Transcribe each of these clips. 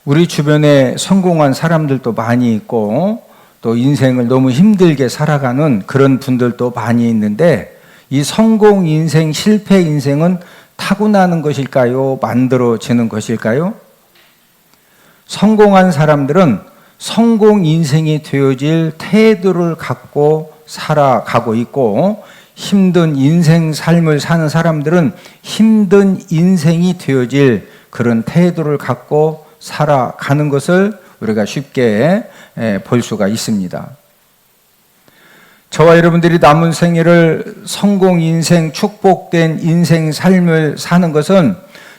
우리 주변에 성공한 사람들도 많이 있고 또 인생을 너무 힘들게 살아가는 그런 분들도 많이 있는데, 이 성공 인생, 실패 인생은 타고나는 것일까요? 만들어지는 것일까요? 성공한 사람들은 성공 인생이 되어질 태도를 갖고 살아가고 있고, 힘든 인생 삶을 사는 사람들은 힘든 인생이 되어질 그런 태도를 갖고 살아가는 것을 우리가 쉽게 볼 수가 있습니다. 저와 여러분들이 남은 생애를 성공 인생, 축복된 인생 삶을 사는 것은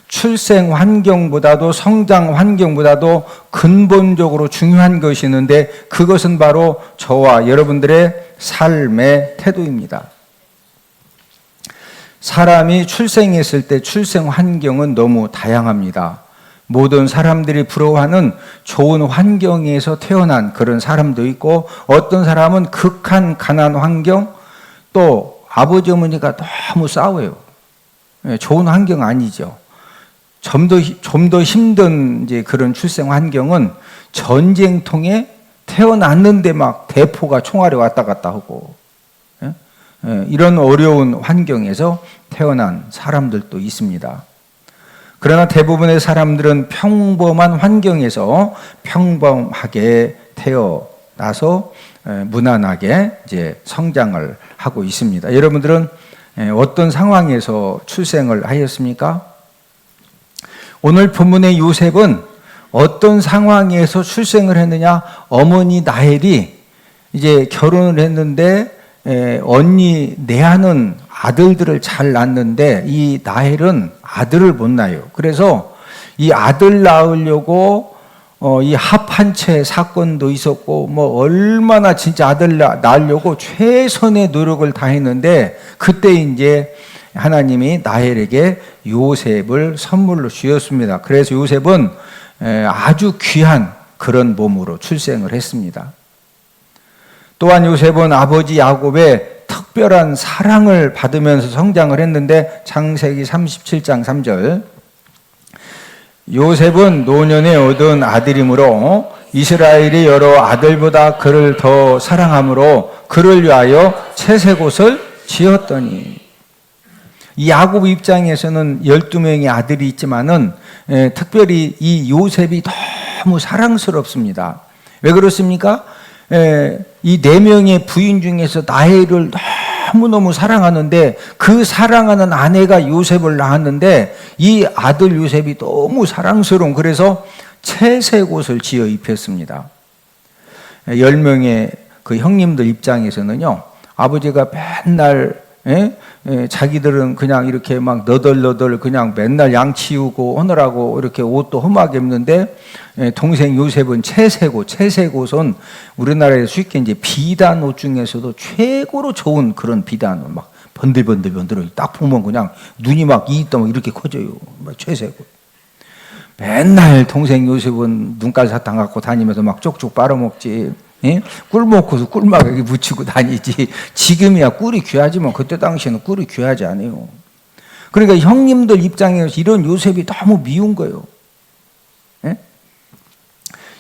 출생 환경보다도 성장 환경보다도 근본적으로 중요한 것이 있는데, 그것은 바로 저와 여러분들의 삶의 태도입니다. 사람이 출생했을 때 출생 환경은 너무 다양합니다. 모든 사람들이 부러워하는 좋은 환경에서 태어난 그런 사람도 있고, 어떤 사람은 극한 가난 환경, 또 아버지 어머니가 너무 싸워요. 좋은 환경 아니죠. 좀 더 힘든 이제 그런 출생 환경은 전쟁통에 태어났는데 막 대포가 총알이 왔다 갔다 하고, 이런 어려운 환경에서 태어난 사람들도 있습니다. 그러나 대부분의 사람들은 평범한 환경에서 평범하게 태어나서 무난하게 이제 성장을 하고 있습니다. 여러분들은 어떤 상황에서 출생을 하였습니까? 오늘 본문의 요셉은 어떤 상황에서 출생을 했느냐? 어머니 나헬이 이제 결혼을 했는데 언니 레아는 아들들을 잘 낳는데 이 나헬은 아들을 못 낳아요. 그래서 이 아들 낳으려고 이 합한채 사건도 있었고, 뭐 얼마나 진짜 아들 낳으려고 최선의 노력을 다했는데, 그때 이제 하나님이 나헬에게 요셉을 선물로 주었습니다. 그래서 요셉은 아주 귀한 그런 몸으로 출생을 했습니다. 또한 요셉은 아버지 야곱의 특별한 사랑을 받으면서 성장을 했는데, 창세기 37장 3절, 요셉은 노년에 얻은 아들이므로 이스라엘이 여러 아들보다 그를 더 사랑함으로 그를 위하여 채색옷을 지었더니. 이 야곱 입장에서는 12명의 아들이 있지만은 특별히 이 요셉이 너무 사랑스럽습니다. 왜 그렇습니까? 이 4명의 부인 중에서 나헬을 너무너무 사랑하는데, 그 사랑하는 아내가 요셉을 낳았는데 이 아들 요셉이 너무 사랑스러운, 그래서 채색옷을 지어 입혔습니다. 10명의 그 형님들 입장에서는요, 아버지가 맨날 자기들은 그냥 이렇게 막 너덜너덜 그냥 맨날 양 치우고 하느라고 이렇게 옷도 험하게 입는데, 동생 요셉은 채색옷은 우리나라에서 쉽게 이제 비단 옷 중에서도 최고로 좋은 그런 비단 옷, 막 번들번들 딱 보면 그냥 눈이 막 이있다 막 이렇게 커져요. 막 채색옷. 맨날 동생 요셉은 눈깔 사탕 갖고 다니면서 막 쪽쪽 빨아먹지. 꿀 먹고서 꿀막 여기 묻히고 다니지. 지금이야 꿀이 귀하지만 그때 당시에는 꿀이 귀하지 않아요. 그러니까 형님들 입장에서 이런 요셉이 너무 미운 거예요.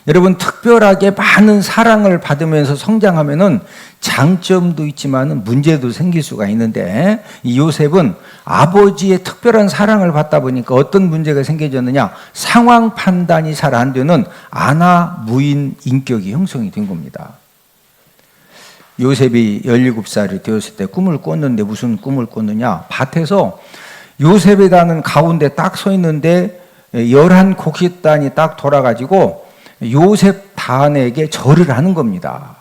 여러분, 특별하게 많은 사랑을 받으면서 성장하면은 장점도 있지만 문제도 생길 수가 있는데, 이 요셉은 아버지의 특별한 사랑을 받다 보니까 어떤 문제가 생겨졌느냐? 상황 판단이 잘 안 되는 아나무인 인격이 형성이 된 겁니다. 요셉이 17살이 되었을 때 꿈을 꿨는데, 무슨 꿈을 꿨느냐? 밭에서 요셉이라는 가운데 딱 서 있는데 11곡식단이 딱 돌아가지고 요셉 단에게 절을 하는 겁니다.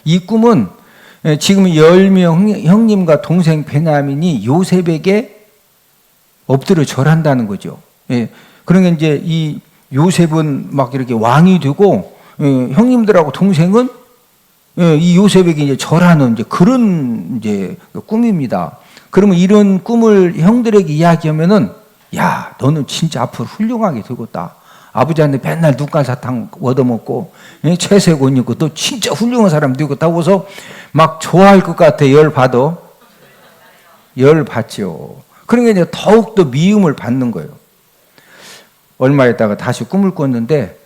이 꿈은 지금 10명 형님과 동생 베냐민이 요셉에게 엎드려 절한다는 거죠. 그러니까 이제 이 요셉은 막 이렇게 왕이 되고, 형님들하고 동생은 이 요셉에게 이제 절하는 이제 그런 이제 꿈입니다. 그러면 이런 꿈을 형들에게 이야기하면은, 야, 너는 진짜 앞으로 훌륭하게 되겠다. 아버지한테 맨날 눈깔 사탕 얻어먹고 채색 옷 입고 또 진짜 훌륭한 사람 되겠다고 해서 막 좋아할 것 같아. 열 받죠. 그러니까 이제 더욱더 미움을 받는 거예요. 얼마 있다가 다시 꿈을 꿨는데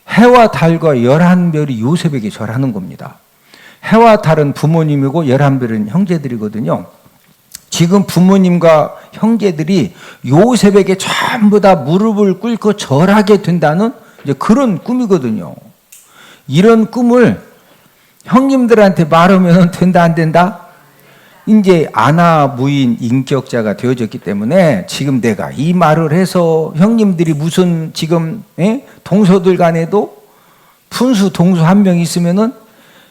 해와 달과 11별이 요셉에게 절하는 겁니다. 해와 달은 부모님이고 11별은 형제들이거든요. 지금 부모님과 형제들이 요셉에게 전부 다 무릎을 꿇고 절하게 된다는 이제 그런 꿈이거든요. 이런 꿈을 형님들한테 말하면 된다 안 된다? 이제 아나무인 인격자가 되어졌기 때문에 지금 내가 이 말을 해서 형님들이 무슨 지금 동서들 간에도 분수 동수 한 명 있으면은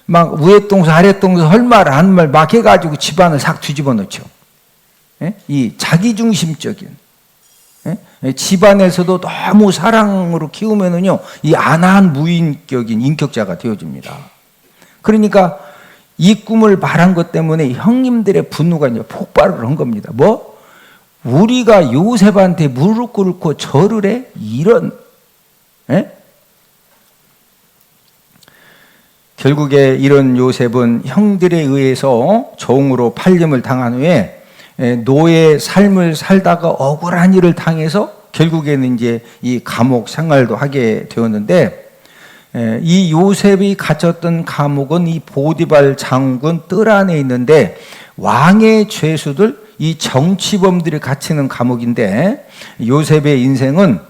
막 위에 동서 아래 동서 할 말 안 말 막 해가지고 집안을 싹 뒤집어 놓죠. 이 자기중심적인 집안에서도 너무 사랑으로 키우면은요 이 안한 무인격인 인격자가 되어집니다. 그러니까 이 꿈을 말한 것 때문에 형님들의 분노가 이제 폭발을 한 겁니다. 뭐? 우리가 요셉한테 무릎 꿇고 절을 해? 이런, 결국에 이런 요셉은 형들에 의해서 종으로 팔림을 당한 후에 노예 삶을 살다가 억울한 일을 당해서 결국에는 이제 이 감옥 생활도 하게 되었는데 이 요셉이 갇혔던 감옥은 이 보디발 장군 뜰 안에 있는데 왕의 죄수들, 이 정치범들이 갇히는 감옥인데 요셉의 인생은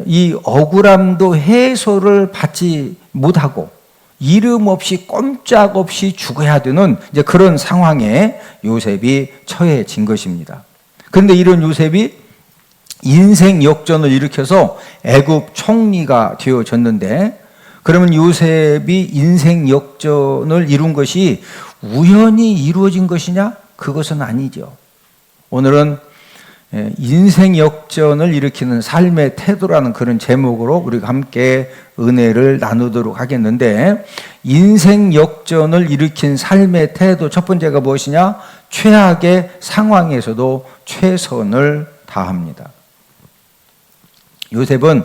이 억울함도 해소를 받지 못하고 이름 없이 꼼짝없이 죽어야 되는 이제 그런 상황에 요셉이 처해진 것입니다. 그런데 이런 요셉이 인생 역전을 일으켜서 애굽 총리가 되어졌는데 그러면 요셉이 인생 역전을 이룬 것이 우연히 이루어진 것이냐? 그것은 아니죠. 오늘은 인생 역전을 일으키는 삶의 태도라는 그런 제목으로 우리가 함께 은혜를 나누도록 하겠는데 인생 역전을 일으킨 삶의 태도 첫 번째가 무엇이냐? 최악의 상황에서도 최선을 다합니다. 요셉은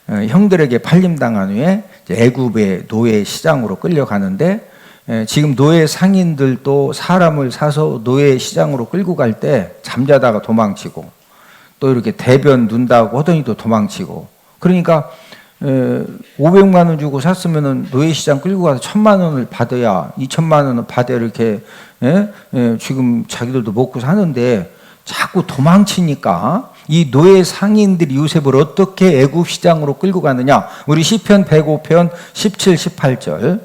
형들에게 팔림당한 후에 애굽의 노예 시장으로 끌려가는데 지금 노예 상인들도 사람을 사서 노예 시장으로 끌고 갈 때 잠자다가 도망치고 또 이렇게 대변 눈다고 하더니 또 도망치고 그러니까 500만 원 주고 샀으면은 노예 시장 끌고 가서 1000만 원을 받아야 2000만 원을 받아야 이렇게 지금 자기들도 먹고 사는데 자꾸 도망치니까 이 노예 상인들이 요셉을 어떻게 애굽 시장으로 끌고 가느냐? 우리 시편 105편 17, 18절.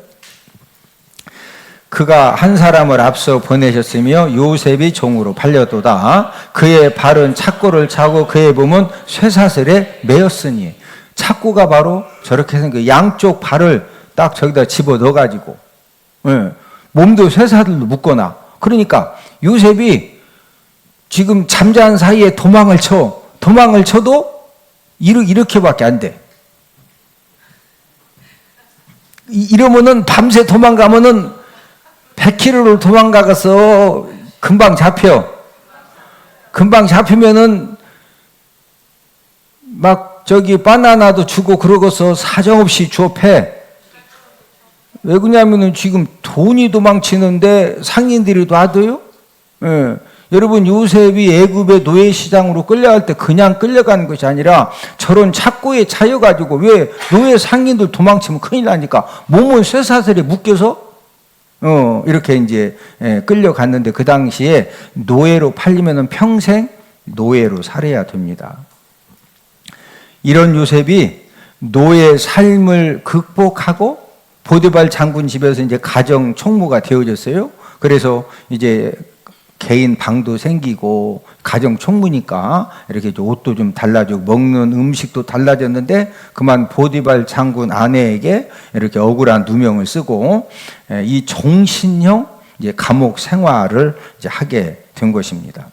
그가 한 사람을 앞서 보내셨으며 요셉이 종으로 팔려도다. 그의 발은 착고를 차고 그의 몸은 쇠사슬에 매였으니. 착고가 바로 저렇게 생겨 양쪽 발을 딱 저기다 집어 넣어가지고 몸도 쇠사슬로 묶거나. 그러니까 요셉이 지금 잠자는 사이에 도망을 쳐도 이렇게밖에 안 돼. 이러면은 밤새 도망가면은 100km를 도망가서 금방 잡히면은 막 저기 바나나도 주고 그러고서 사정없이 주업해. 왜 그러냐면은 지금 돈이 도망치는데 상인들이 놔둬요? 여러분 요셉이 애굽의 노예 시장으로 끌려갈 때 그냥 끌려가는 것이 아니라 저런 착고에 차여가지고 왜 노예 상인들 도망치면 큰일 나니까 몸은 쇠사슬에 묶여서 이렇게 이제 끌려갔는데 그 당시에 노예로 팔리면은 평생 노예로 살아야 됩니다. 이런 요셉이 노예 삶을 극복하고 보디발 장군 집에서 이제 가정 총무가 되어졌어요. 그래서 이제 개인 방도 생기고 가정 총무니까 이렇게 옷도 좀 달라지고 먹는 음식도 달라졌는데 그만 보디발 장군 아내에게 이렇게 억울한 누명을 쓰고 이 종신형 이제 감옥 생활을 이제 하게 된 것입니다.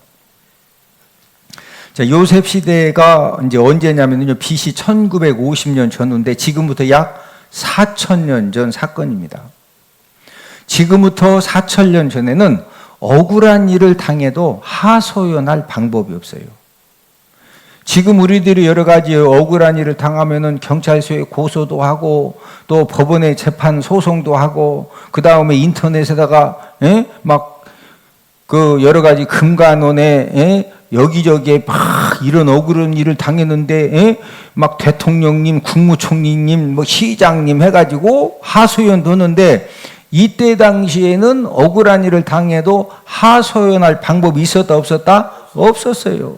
자, 요셉 시대가 이제 언제냐면요, BC 1950년 전후인데 지금부터 약 4000년 전 사건입니다. 지금부터 4000년 전에는 억울한 일을 당해도 하소연할 방법이 없어요. 지금 우리들이 여러 가지 억울한 일을 당하면은 경찰서에 고소도 하고 또 법원에 재판 소송도 하고 그 다음에 인터넷에다가 막 그 여러 가지 금관원에 여기저기에 막 이런 억울한 일을 당했는데 막 대통령님, 국무총리님, 뭐 시장님 해가지고 하소연도 하는데 이때 당시에는 억울한 일을 당해도 하소연할 방법이 있었다 없었다? 없었어요.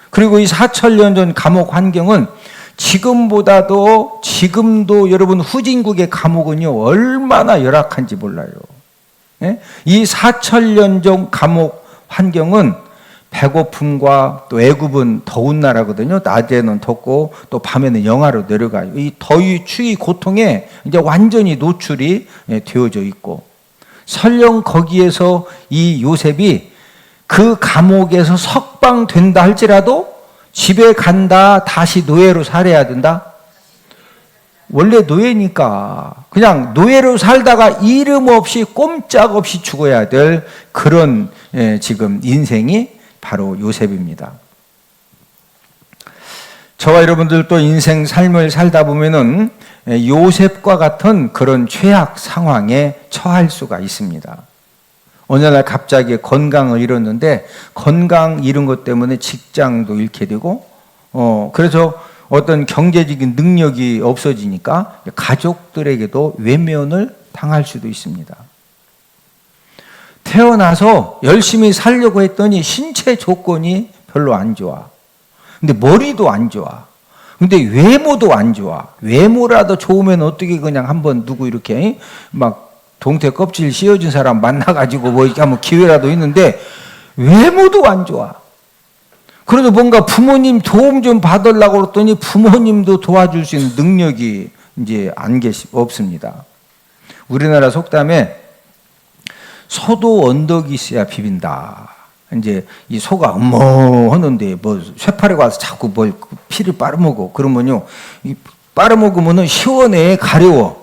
그리고 이 4,000년 전 감옥 환경은 지금보다도 지금도 여러분 후진국의 감옥은요 얼마나 열악한지 몰라요. 이 4,000년 전 감옥 환경은 배고픔과 또 애굽은 더운 나라거든요. 낮에는 덥고 또 밤에는 영하로 내려가요. 이 더위, 추위, 고통에 이제 완전히 노출이 되어져 있고 설령 거기에서 이 요셉이 그 감옥에서 석방된다 할지라도 집에 간다 다시 노예로 살아야 된다? 원래 노예니까 그냥 노예로 살다가 이름 없이 꼼짝없이 죽어야 될 그런 지금 인생이 바로 요셉입니다. 저와 여러분들도 인생 삶을 살다 보면은 요셉과 같은 그런 최악 상황에 처할 수가 있습니다. 어느 날 갑자기 건강을 잃었는데 건강 잃은 것 때문에 직장도 잃게 되고 그래서 어떤 경제적인 능력이 없어지니까 가족들에게도 외면을 당할 수도 있습니다. 태어나서 열심히 살려고 했더니 신체 조건이 별로 안 좋아. 근데 머리도 안 좋아. 근데 외모도 안 좋아. 외모라도 좋으면 어떻게 그냥 한번 누구 이렇게 막 동태 껍질 씌워진 사람 만나가지고 뭐 이렇게 하면 기회라도 있는데 외모도 안 좋아. 그래도 뭔가 부모님 도움 좀 받으려고 그랬더니 부모님도 도와줄 수 있는 능력이 이제 없습니다. 우리나라 속담에 소도 언덕이 있어야 비빈다. 이제 이 소가 어머 하는데 뭐 쇠파리가 와서 자꾸 뭘 피를 빨아먹어. 그러면요, 이 빨아먹으면은 시원해 가려워요.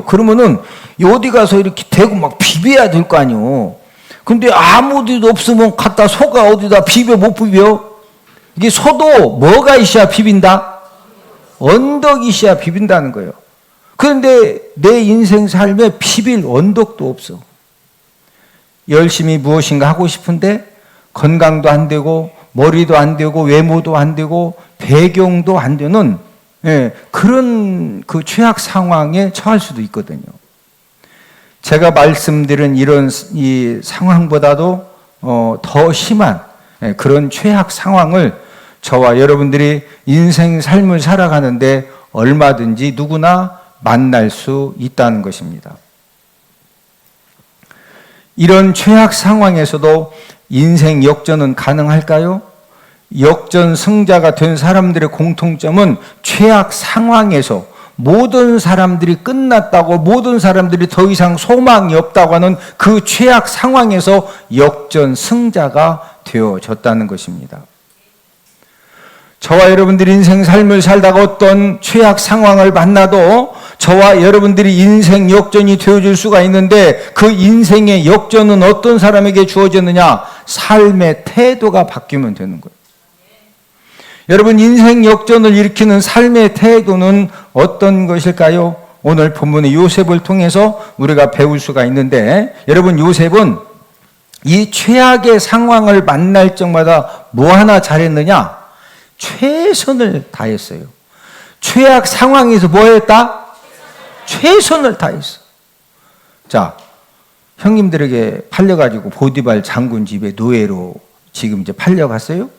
그러면은 어디 가서 이렇게 대고 막 비벼야 될 거 아니요. 근데 아무 데도 없으면 갖다 소가 어디다 비벼 못 비벼? 이게 소도 뭐가 있어야 비빈다? 언덕이 있어야 비빈다는 거예요. 그런데 내 인생 삶에 비빌 언덕도 없어. 열심히 무엇인가 하고 싶은데 건강도 안 되고 머리도 안 되고 외모도 안 되고 배경도 안 되는 그런 그 최악 상황에 처할 수도 있거든요. 제가 말씀드린 이런 이 상황보다도 더 심한 그런 최악 상황을 저와 여러분들이 인생 삶을 살아가는데 얼마든지 누구나 만날 수 있다는 것입니다. 이런 최악 상황에서도 인생 역전은 가능할까요? 역전 승자가 된 사람들의 공통점은 최악 상황에서 모든 사람들이 끝났다고, 모든 사람들이 더 이상 소망이 없다고 하는 그 최악 상황에서 역전 승자가 되어졌다는 것입니다. 저와 여러분들이 인생 삶을 살다가 어떤 최악 상황을 만나도 저와 여러분들이 인생 역전이 되어줄 수가 있는데 그 인생의 역전은 어떤 사람에게 주어졌느냐? 삶의 태도가 바뀌면 되는 거예요. 여러분, 인생 역전을 일으키는 삶의 태도는 어떤 것일까요? 오늘 본문의 요셉을 통해서 우리가 배울 수가 있는데, 여러분, 요셉은 이 최악의 상황을 만날 적마다 뭐 하나 잘했느냐? 최선을 다했어요. 최악 상황에서 뭐 했다? 최선을 다했어. 자, 형님들에게 팔려가지고 보디발 장군 집에 노예로 지금 이제 팔려갔어요.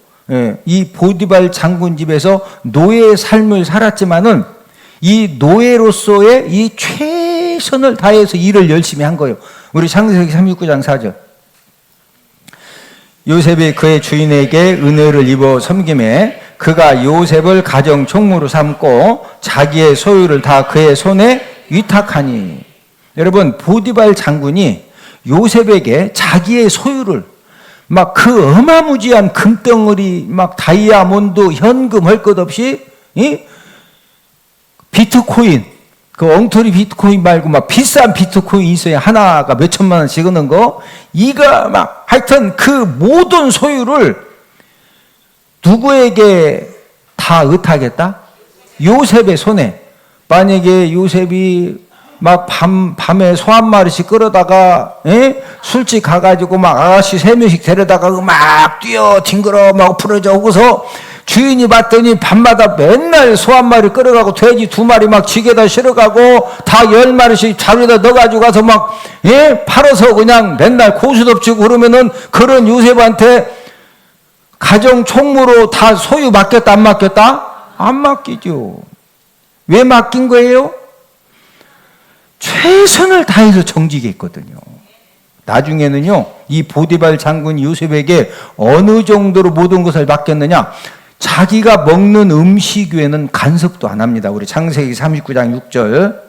이 보디발 장군 집에서 노예의 삶을 살았지만은 이 노예로서의 이 최선을 다해서 일을 열심히 한 거예요. 우리 창세기 39장 4절. 요셉이 그의 주인에게 은혜를 입어 섬김에 그가 요셉을 가정 총무로 삼고 자기의 소유를 다 그의 손에 위탁하니. 여러분, 보디발 장군이 요셉에게 자기의 소유를 막 그 어마무지한 금덩어리, 막 다이아몬드, 현금 할 것 없이, 비트코인, 그 엉터리 비트코인 말고 막 비싼 비트코인 있어야 하나가 몇 천만 원씩 하는 거, 이가 막 하여튼 그 모든 소유를 누구에게 다 의탁했다? 요셉의 손에. 만약에 요셉이 막 밤에 소 한 마리씩 끌어다가, 술집 가가지고 막 아가씨 3명씩 데려다가 막 뛰어, 뒹굴어, 막 풀어져 오고서 주인이 봤더니 밤마다 맨날 소 한 마리 끌어가고 돼지 2마리 막 지게다 실어가고 다 10마리씩 자루에다 넣어가지고 가서 막, 팔아서 그냥 맨날 고수덥지고 그러면은 그런 요셉한테 가정 총무로 다 소유 맡겼다, 안 맡겼다? 안 맡기죠. 왜 맡긴 거예요? 최선을 다해서 정직에 있거든요. 나중에는요, 이 보디발 장군 요셉에게 어느 정도로 모든 것을 맡겼느냐? 자기가 먹는 음식 외에는 간섭도 안 합니다. 우리 창세기 39장 6절.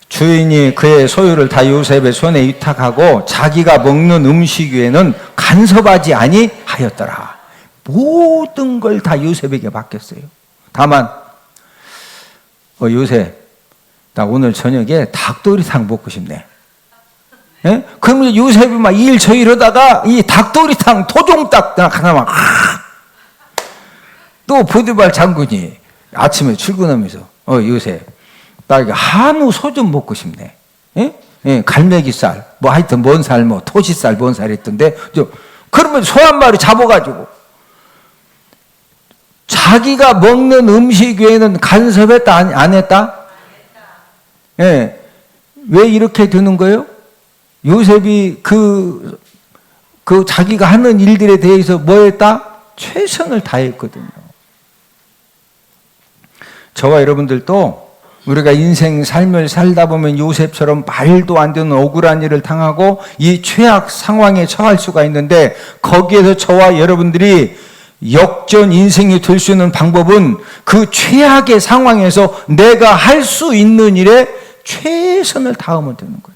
주인이 그의 소유를 다 요셉의 손에 위탁하고 자기가 먹는 음식 외에는 간섭하지 아니하였더라. 모든 걸 다 요셉에게 맡겼어요. 다만 요셉, 나 오늘 저녁에 닭도리탕 먹고 싶네. 그러면 요셉이 막 일 저 이러다가 이 닭도리탕 토종닭 하나만 또 보디발 장군이 아침에 출근하면서 요셉, 나 이거 한우 소 좀 먹고 싶네. 갈매기살, 뭐 하여튼 뭔 살, 뭐 토시살, 뭔 살 있던데. 그러면 소 한 마리 잡아가지고 자기가 먹는 음식 외에는 간섭했다, 안 했다? 왜 이렇게 되는 거예요? 요셉이 그 자기가 하는 일들에 대해서 뭐 했다? 최선을 다했거든요. 저와 여러분들도 우리가 인생 삶을 살다 보면 요셉처럼 말도 안 되는 억울한 일을 당하고 이 최악 상황에 처할 수가 있는데, 거기에서 저와 여러분들이 역전 인생이 될 수 있는 방법은 그 최악의 상황에서 내가 할 수 있는 일에 최선을 다하면 되는 거예요.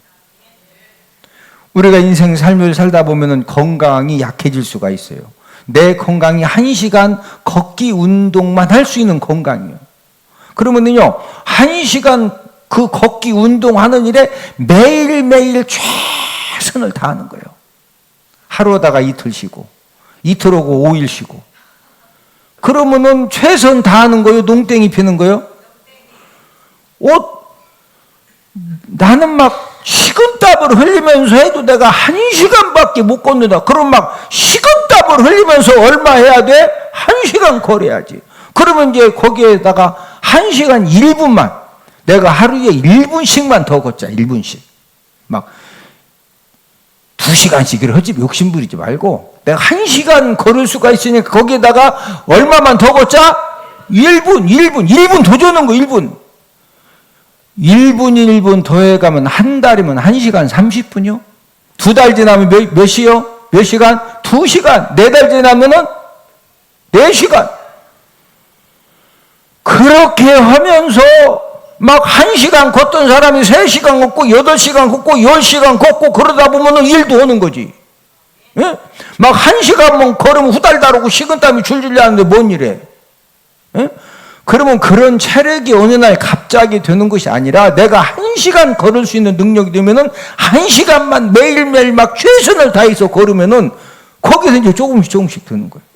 우리가 인생 삶을 살다 보면 건강이 약해질 수가 있어요. 내 건강이 1시간 걷기 운동만 할 수 있는 건강이에요. 그러면요, 1시간 그 걷기 운동하는 일에 매일매일 최선을 다하는 거예요. 하루다가 이틀 쉬고, 이틀 오고 5일 쉬고. 그러면은 최선 다하는 거예요? 농땡이 피는 거예요? 나는 막 식은땀을 흘리면서 해도 내가 1시간밖에 못 걷는다. 그럼 막 식은땀을 흘리면서 얼마 해야 돼? 1시간 걸어야지. 그러면 이제 거기에다가 1시간 1분만, 내가 하루에 1분씩만 더 걷자. 1분씩. 막 2시간씩을 하지, 욕심부리지 말고 내가 1시간 걸을 수가 있으니까 거기에다가 얼마만 더 걷자? 1분 도전한 거. 1분 더해가면 한 달이면 1시간 30분이요. 2달 지나면 몇 시요? 몇 시간? 2시간. 4달 지나면은 4시간. 그렇게 하면서 막 1시간 걷던 사람이 3시간 걷고 8시간 걷고 10시간 걷고 그러다 보면은 일도 오는 거지. 예? 막 1시간만 걸으면 후달다르고 식은땀이 줄줄 나는데 뭔 일해? 예? 그러면 그런 체력이 어느 날 갑자기 되는 것이 아니라 내가 1시간 걸을 수 있는 능력이 되면은 1시간만 매일매일 막 최선을 다해서 걸으면은 거기서 이제 조금씩 되는 거예요.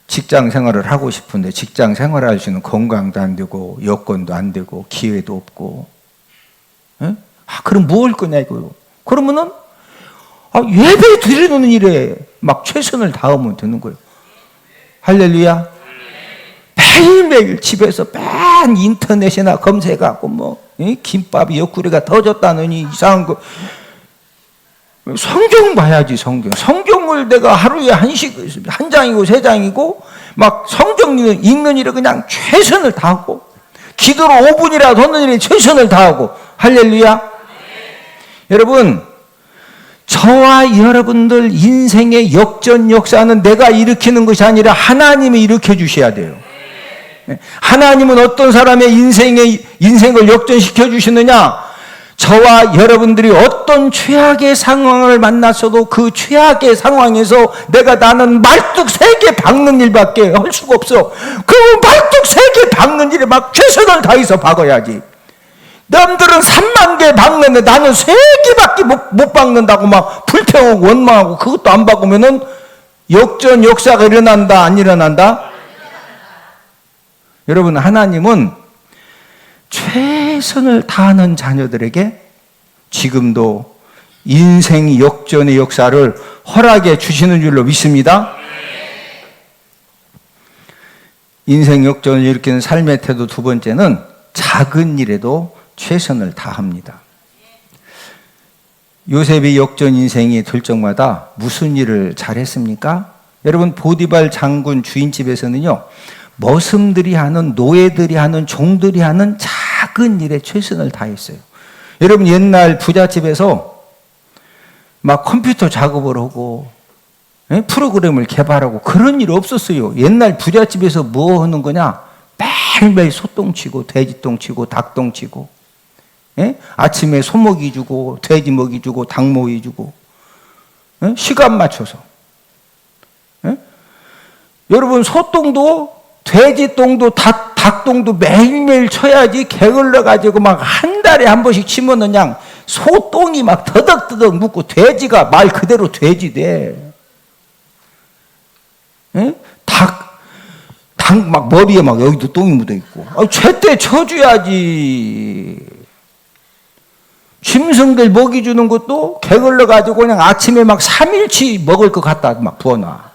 직장 생활을 하고 싶은데 직장 생활을 할 수 있는 건강도 안 되고 여건도 안 되고 기회도 없고, 그럼 뭐 할 거냐 이거요. 그러면은 예배 드리는 일에 막 최선을 다하면 되는 거예요. 할렐루야. 매일매일 집에서 맨 인터넷이나 검색하고 뭐 김밥이 옆구리가 터졌다느니 이상한 거. 성경 봐야지. 성경을 내가 하루에 한 장이고 3장이고 막 성경 읽는 일에 그냥 최선을 다하고, 기도로 5분이라도 하는 일에 최선을 다하고. 할렐루야. 여러분, 저와 여러분들 인생의 역전 역사는 내가 일으키는 것이 아니라 하나님이 일으켜 주셔야 돼요. 하나님은 어떤 사람의 인생을 역전시켜 주시느냐? 저와 여러분들이 어떤 최악의 상황을 만났어도 그 최악의 상황에서 나는 말뚝 3개 박는 일밖에 할 수가 없어. 그러면 말뚝 3개 박는 일에 막 최선을 다해서 박아야지. 남들은 3만 개 박는데 나는 3개밖에 못 박는다고 막 불평하고 원망하고 그것도 안 박으면은 역전 역사가 일어난다, 안 일어난다? 여러분, 하나님은 최선을 다하는 자녀들에게 지금도 인생 역전의 역사를 허락해 주시는 줄로 믿습니다. 인생 역전을 일으키는 삶의 태도 두 번째는 작은 일에도 최선을 다합니다. 요셉이 역전 인생이 될 적마다 무슨 일을 잘했습니까? 여러분, 보디발 장군 주인집에서는요, 머슴들이 하는, 노예들이 하는, 종들이 하는 작은 일에 최선을 다했어요. 여러분, 옛날 부잣집에서 막 컴퓨터 작업을 하고 프로그램을 개발하고 그런 일 없었어요. 옛날 부잣집에서 뭐 하는 거냐? 매일매일 소똥 치고 돼지똥 치고 닭똥 치고, 아침에 소먹이 주고 돼지 먹이 주고 닭 먹이 주고, 시간 맞춰서. 여러분, 소똥도 돼지똥도 닭똥도 매일매일 쳐야지 게을러 가지고 막 한 달에 한 번씩 치면은 그냥 소똥이 막 더덕더덕 묻고 돼지가 말 그대로 돼지 돼. 닭 막 머리에 막 여기도 똥이 묻어 있고. 제때 쳐줘야지. 짐승들 먹이 주는 것도 게을러 가지고 그냥 아침에 막 3일치 먹을 것 갖다 막 부어놔.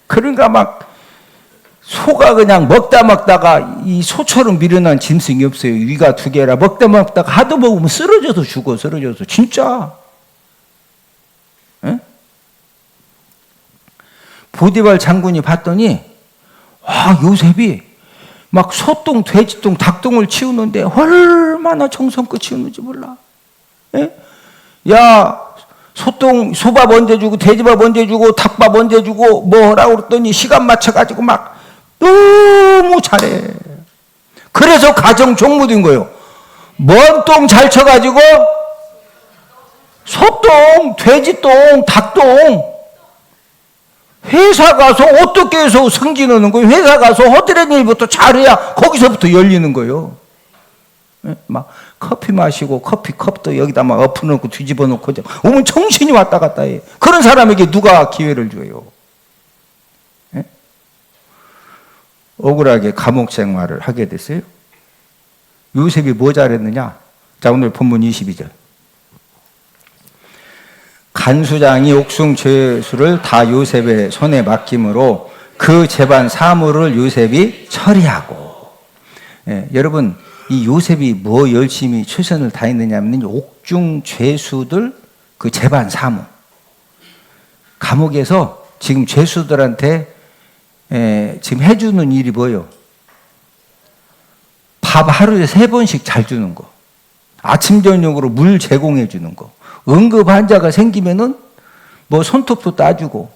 그러니까 막 소가 그냥 먹다가 이 소처럼 미련한 짐승이 없어요. 위가 두 개라 먹다가 하도 먹으면 쓰러져서 죽어. 쓰러져서 진짜. 보디발 장군이 봤더니 요셉이 막 소똥, 돼지똥, 닭똥을 치우는데 얼마나 정성껏 치우는지 몰라. 야, 소밥 언제 주고 돼지밥 언제 주고 닭밥 언제 주고 뭐라고 그랬더니 시간 맞춰가지고 막 너무 잘해. 그래서 가정 종무된 거예요. 먼 똥 잘 쳐가지고 소똥, 돼지똥, 닭똥. 회사 가서 어떻게 해서 승진하는 거예요? 회사 가서 허드렛 일부터 잘해야 거기서부터 열리는 거예요. 막 커피 마시고 커피 컵도 여기다 막 엎어놓고 뒤집어 놓고 오면 정신이 왔다 갔다 해. 그런 사람에게 누가 기회를 줘요? 억울하게 감옥 생활을 하게 됐어요. 요셉이 뭐 잘했느냐? 자, 오늘 본문 22절. 간수장이 옥중 죄수를 다 요셉의 손에 맡김으로 그 재반 사물을 요셉이 처리하고. 여러분, 이 요셉이 뭐 열심히 최선을 다했느냐 하면 옥중 죄수들 그 재반 사무. 감옥에서 지금 죄수들한테 지금 해주는 일이 뭐예요? 밥 하루에 3번씩 잘 주는 거. 아침 저녁으로 물 제공해 주는 거. 응급 환자가 생기면은 뭐 손톱도 따주고,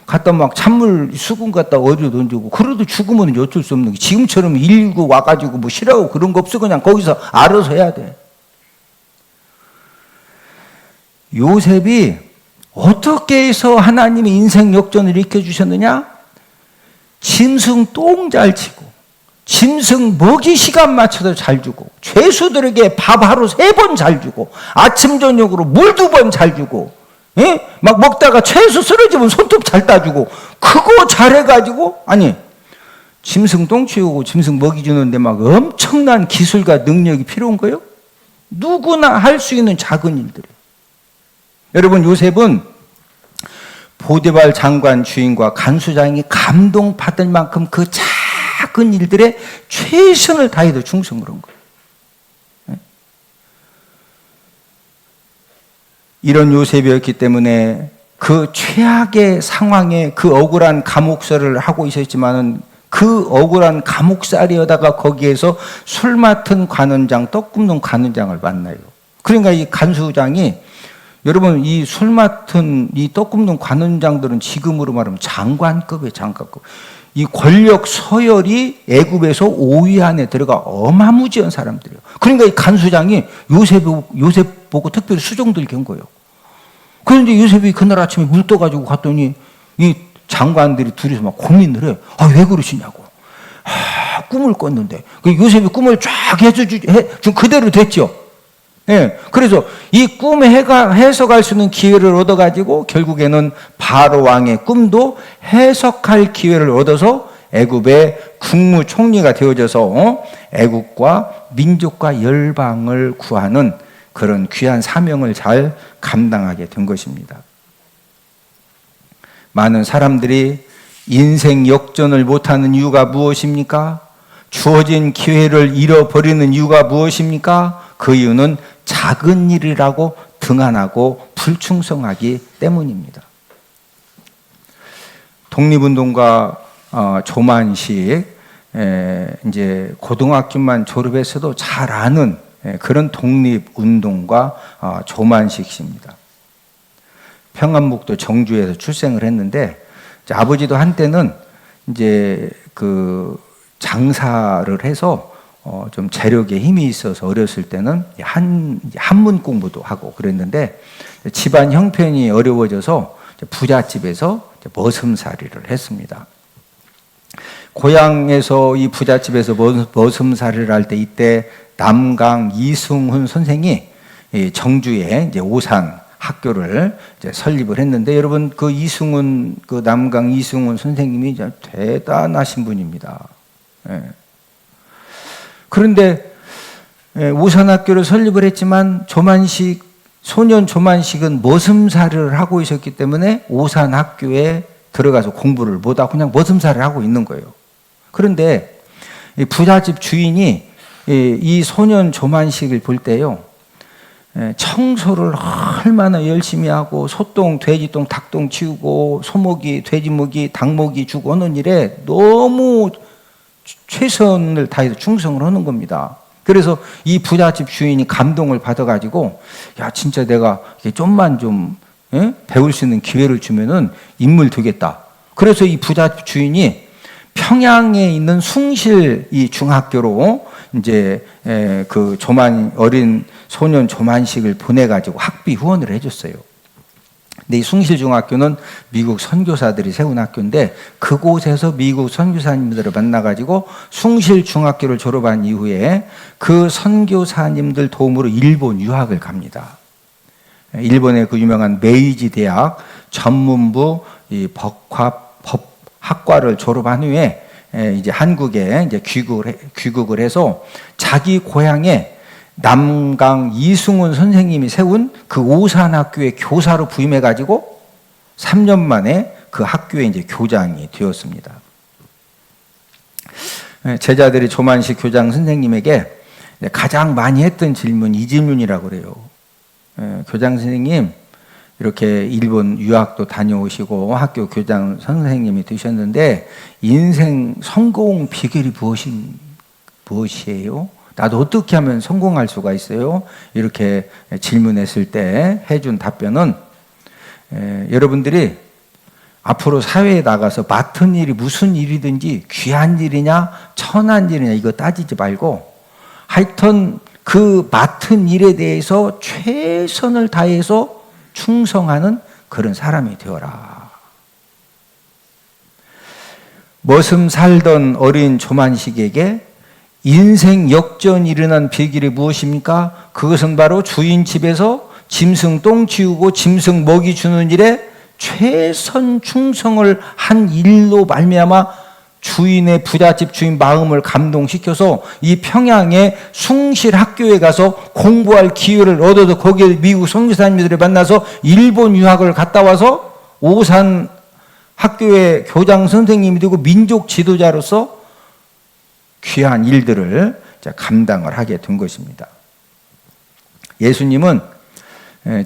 갖다 막 찬물 수분 갖다 어디로 던지고, 그래도 죽으면 어쩔 수 없는 게 지금처럼 119 와가지고 뭐 싫어하고 그런 거 없어. 그냥 거기서 알아서 해야 돼. 요셉이 어떻게 해서 하나님의 인생 역전을 일으켜 주셨느냐? 짐승 똥 잘 치고, 짐승 먹이 시간 맞춰서 잘 주고, 죄수들에게 밥 하루 3번 잘 주고, 아침 저녁으로 물 2번 잘 주고, 막 먹다가 채소 쓰러지면 손톱 잘 따주고, 그거 잘해가지고, 아니, 짐승 똥 치우고 짐승 먹이 주는데 막 엄청난 기술과 능력이 필요한 거예요? 누구나 할 수 있는 작은 일들이에요. 여러분, 요셉은 보디발 장관 주인과 간수장이 감동받을 만큼 그 작은 일들에 최선을 다해도 충성을 한 거예요. 이런 요셉이었기 때문에 그 최악의 상황에 그 억울한 감옥살을 하고 있었지만은 그 억울한 감옥살이어다가 거기에서 술 맡은 관원장, 떡 굽는 관원장을 만나요. 그러니까 이 간수장이, 여러분, 이 술 맡은 이 떡 굽는 관원장들은 지금으로 말하면 장관급이에요, 장관급. 이 권력 서열이 애굽에서 5위 안에 들어가 어마무지한 사람들이에요. 그러니까 이 간수장이 요셉 보고 특별히 수종들 ген 거예요. 그런데 요셉이 그날 아침에 물 떠가지고 갔더니 이 장관들이 둘이서 막 고민을 해. 왜 그러시냐고. 꿈을 꿨는데. 요셉이 꿈을 쫙 해준 그대로 됐죠. 그래서 이 꿈에 해석할 수 있는 기회를 얻어가지고 결국에는 바로 왕의 꿈도 해석할 기회를 얻어서 애굽의 국무총리가 되어져서 애국과 민족과 열방을 구하는 그런 귀한 사명을 잘 감당하게 된 것입니다. 많은 사람들이 인생 역전을 못하는 이유가 무엇입니까? 주어진 기회를 잃어버리는 이유가 무엇입니까? 그 이유는 작은 일이라고 등한하고 불충성하기 때문입니다. 독립운동가 조만식, 이제 고등학교만 졸업했어도 잘 아는 그런 독립운동가 조만식 씨입니다. 평안북도 정주에서 출생을 했는데, 아버지도 한때는 이제 그 장사를 해서 좀 재력에 힘이 있어서 어렸을 때는 한문 공부도 하고 그랬는데, 집안 형편이 어려워져서 부잣집에서 머슴살이를 했습니다. 고향에서 이 부잣집에서 머슴살이를 할 때 이때 남강 이승훈 선생이 정주에 이제 오산 학교를 이제 설립을 했는데, 여러분 그 이승훈, 그 남강 이승훈 선생님이 대단하신 분입니다. 그런데 오산 학교를 설립을 했지만 소년 조만식은 머슴살이를 하고 있었기 때문에 오산 학교에 들어가서 공부를 못하고 그냥 머슴살이를 하고 있는 거예요. 그런데 부잣집 주인이 이 소년 조만식을 볼 때요, 청소를 얼마나 열심히 하고 소똥, 돼지똥, 닭똥 치우고 소고기, 돼지고기, 닭고기 주고 하는 일에 너무 최선을 다해서 충성을 하는 겁니다. 그래서 이 부잣집 주인이 감동을 받아가지고, 야, 진짜 내가 좀만 좀 배울 수 있는 기회를 주면은 인물 되겠다. 그래서 이 부잣집 주인이 평양에 있는 숭실 이 중학교로 이제 그 어린 소년 조만식을 보내가지고 학비 후원을 해줬어요. 근데 이 숭실 중학교는 미국 선교사들이 세운 학교인데, 그곳에서 미국 선교사님들을 만나가지고 숭실 중학교를 졸업한 이후에 그 선교사님들 도움으로 일본 유학을 갑니다. 일본의 그 유명한 메이지 대학 전문부 이 법학과를 졸업한 후에 이제 한국에 이제 귀국을 해서 자기 고향에 남강 이승훈 선생님이 세운 그 오산학교의 교사로 부임해가지고 3년 만에 그 학교의 이제 교장이 되었습니다. 제자들이 조만식 교장 선생님에게 가장 많이 했던 질문, 이 질문이라고 그래요. 교장 선생님, 이렇게 일본 유학도 다녀오시고 학교 교장 선생님이 되셨는데 인생 성공 비결이 무엇이에요? 나도 어떻게 하면 성공할 수가 있어요? 이렇게 질문했을 때 해준 답변은, 여러분들이 앞으로 사회에 나가서 맡은 일이 무슨 일이든지 귀한 일이냐 천한 일이냐 이거 따지지 말고, 하여튼 그 맡은 일에 대해서 최선을 다해서 충성하는 그런 사람이 되어라. 머슴 살던 어린 조만식에게 인생 역전이 일어난 비결이 무엇입니까? 그것은 바로 주인 집에서 짐승 똥 치우고 짐승 먹이 주는 일에 최선 충성을 한 일로 말미암아 주인의 부잣집 주인 마음을 감동시켜서 이 평양의 숭실 학교에 가서 공부할 기회를 얻어서 거기에 미국 선교사님들을 만나서 일본 유학을 갔다 와서 오산 학교의 교장 선생님이 되고 민족 지도자로서 귀한 일들을 감당을 하게 된 것입니다. 예수님은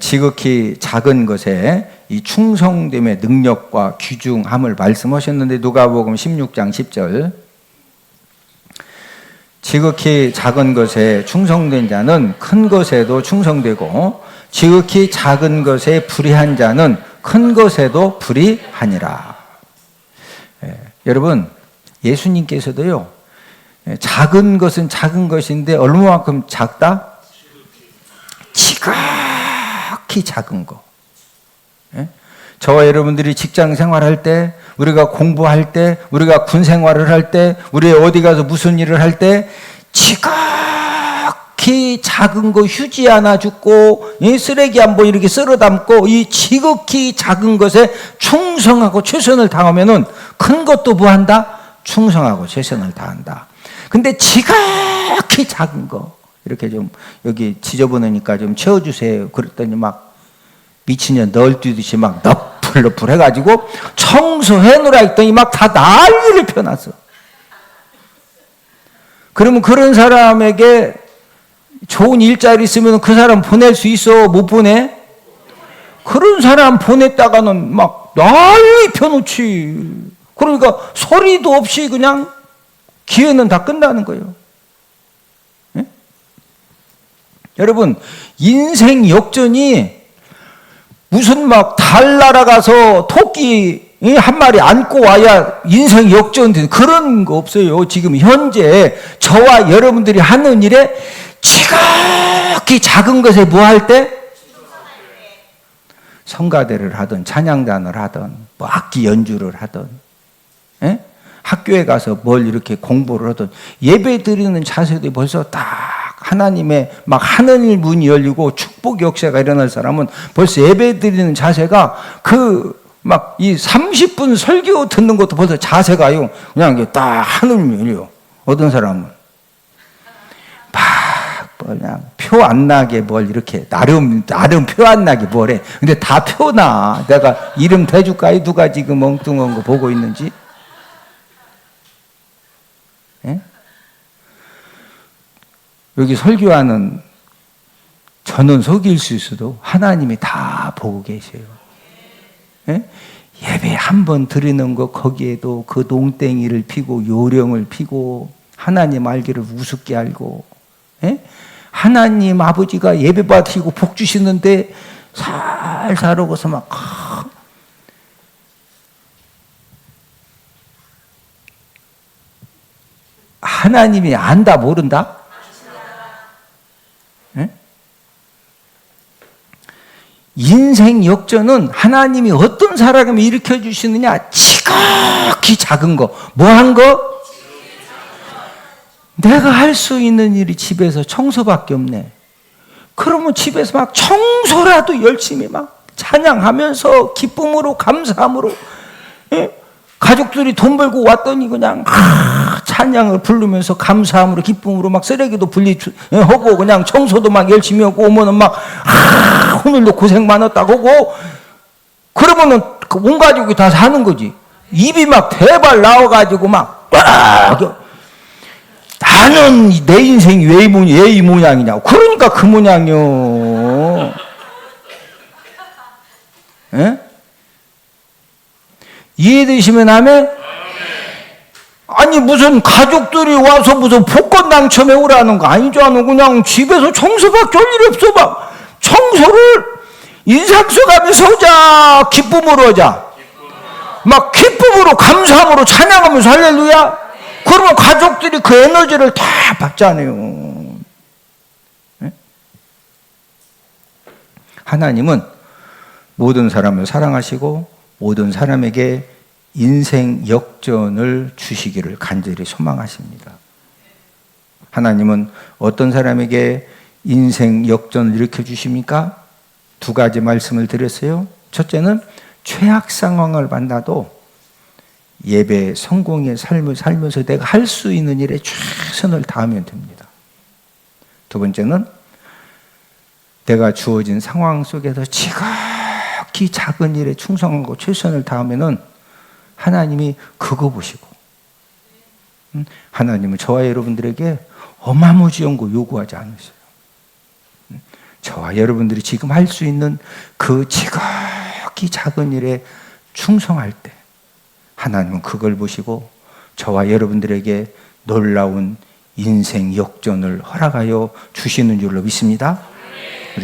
지극히 작은 것에 이 충성됨의 능력과 귀중함을 말씀하셨는데, 누가복음 16장 10절, 지극히 작은 것에 충성된 자는 큰 것에도 충성되고 지극히 작은 것에 불의한 자는 큰 것에도 불의하니라. 여러분, 예수님께서도요, 작은 것은 작은 것인데 얼마만큼 작다? 지극히 작은 거. 저와 여러분들이 직장 생활할 때, 우리가 공부할 때, 우리가 군 생활을 할 때, 우리 어디 가서 무슨 일을 할 때 지극히 작은 거 휴지 하나 줍고 쓰레기 한 번 이렇게 쓸어 담고 이 지극히 작은 것에 충성하고 최선을 다하면은 큰 것도 뭐한다? 충성하고 최선을 다한다. 근데 지극히 작은 거 이렇게 좀 여기 지저분하니까 좀 채워주세요. 그랬더니 막 미친년 널뛰듯이 막 너풀너풀 해가지고 청소해놓으라 했더니 막 다 난리를 펴놨어. 그러면 그런 사람에게 좋은 일자리 있으면 그 사람 보낼 수 있어? 못 보내? 그런 사람 보냈다가는 막 난리 펴놓지. 그러니까 소리도 없이 그냥 기회는 다 끝나는 거예요. 예? 여러분, 인생 역전이 무슨 막 달 날아가서 토끼 한 마리 안고 와야 인생 역전된 그런 거 없어요. 지금 현재 저와 여러분들이 하는 일에 지극히 작은 것에 뭐 할 때? 성가대를 하든 찬양단을 하든 뭐 악기 연주를 하든 예? 학교에 가서 뭘 이렇게 공부를 하든 예배 드리는 자세도 벌써 딱 하나님의 막 하늘 문이 열리고 축복 역사가 일어날 사람은 벌써 예배 드리는 자세가 그 막 이 30분 설교 듣는 것도 벌써 자세가요. 그냥 딱 하늘 문이 열려. 어떤 사람은 막 그냥 표 안 나게 뭘 이렇게 나름 표 안 나게 뭐래. 근데 다 표나. 내가 이름 대줄까요? 누가 지금 엉뚱한 거 보고 있는지. 예? 여기 설교하는 저는 속일 수 있어도 하나님이 다 보고 계세요. 예? 예배 한 번 드리는 거 거기에도 그 농땡이를 피고 요령을 피고 하나님 알기를 우습게 알고 예? 하나님 아버지가 예배 받으시고 복 주시는데 살살 오고서 막 하나님이 안다 모른다? 예? 인생 역전은 하나님이 어떤 사람을 일으켜 주시느냐? 지극히 작은 거. 뭐한 거? 내가 할 수 있는 일이 집에서 청소밖에 없네. 그러면 집에서 막 청소라도 열심히 막 찬양하면서 기쁨으로 감사함으로 예? 가족들이 돈 벌고 왔더니 그냥 찬양을 부르면서 감사함으로 기쁨으로 막 쓰레기도 분리하고 그냥 청소도 막 열심히 하고 오면은 막 오늘도 고생 많았다고 하고 그러면은 온 가족이 다 사는 거지. 입이 막 대발 나와가지고 막 나는 내 인생이 왜 이 모양이냐고. 그러니까 그 모양이요. 예? 이해되시면 하면? 아니 무슨 가족들이 와서 무슨 복권 당첨해 오라는 거 아니잖아. 그냥 집에서 청소밖에 할 일이 없어. 막 청소를 인상 써가면서 하자. 기쁨으로 하자. 막 기쁨으로 감사함으로 찬양하면서 할렐루야. 그러면 가족들이 그 에너지를 다 받잖아요. 네? 하나님은 모든 사람을 사랑하시고 모든 사람에게 인생 역전을 주시기를 간절히 소망하십니다. 하나님은 어떤 사람에게 인생 역전을 일으켜 주십니까? 두 가지 말씀을 드렸어요. 첫째는 최악 상황을 만나도 예배 성공의 삶을 살면서 내가 할 수 있는 일에 최선을 다하면 됩니다. 두 번째는 내가 주어진 상황 속에서 지극히 작은 일에 충성하고 최선을 다하면은 하나님이 그거 보시고 하나님은 저와 여러분들에게 어마무지한 거 요구하지 않으세요. 저와 여러분들이 지금 할 수 있는 그 지극히 작은 일에 충성할 때 하나님은 그걸 보시고 저와 여러분들에게 놀라운 인생 역전을 허락하여 주시는 줄로 믿습니다.